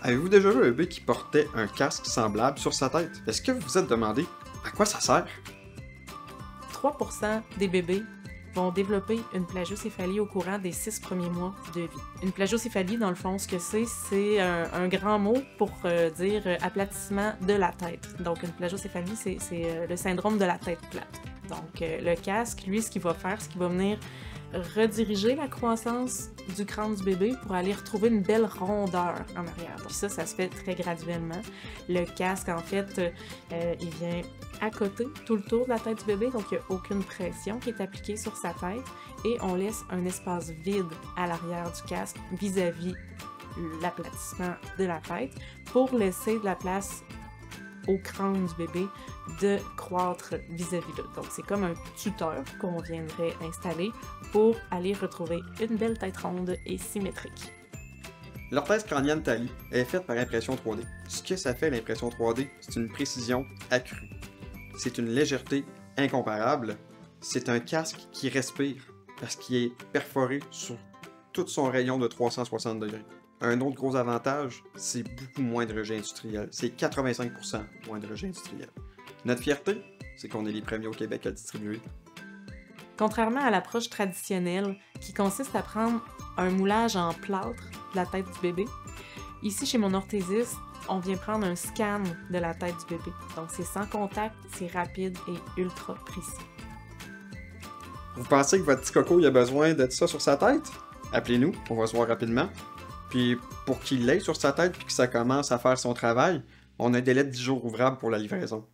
Avez-vous déjà vu un bébé qui portait un casque semblable sur sa tête? Est-ce que vous vous êtes demandé à quoi ça sert? 3% des bébés vont développer une plagiocéphalie au courant des 6 premiers mois de vie. Une plagiocéphalie, dans le fond, ce que c'est un grand mot pour dire aplatissement de la tête. Donc, une plagiocéphalie, c'est le syndrome de la tête plate. Donc, le casque, lui, ce qu'il va faire, c'est qu'il va venir rediriger la croissance du crâne du bébé pour aller retrouver une belle rondeur en arrière. Donc ça se fait très graduellement. Le casque, en fait, il vient à côté, tout le tour de la tête du bébé, donc il n'y a aucune pression qui est appliquée sur sa tête et on laisse un espace vide à l'arrière du casque vis-à-vis l'aplatissement de la tête pour laisser de la place au crâne du bébé de croître vis-à-vis d'eux. Donc c'est comme un tuteur qu'on viendrait installer pour aller retrouver une belle tête ronde et symétrique. L'orthèse crânienne Thalie est faite par impression 3D. Ce que ça fait l'impression 3D, c'est une précision accrue. C'est une légèreté incomparable. C'est un casque qui respire parce qu'il est perforé sur tout son rayon de 360 degrés. Un autre gros avantage, c'est beaucoup moins de rejets industriels. C'est 85% moins de rejets industriels. Notre fierté, c'est qu'on est les premiers au Québec à le distribuer. Contrairement à l'approche traditionnelle qui consiste à prendre un moulage en plâtre de la tête du bébé, ici chez mon orthésiste, on vient prendre un scan de la tête du bébé. Donc c'est sans contact, c'est rapide et ultra précis. Vous pensez que votre petit coco il a besoin de ça sur sa tête? Appelez-nous, on va se voir rapidement. Puis pour qu'il l'ait sur sa tête puis que ça commence à faire son travail, on a un délai de 10 jours ouvrables pour la livraison.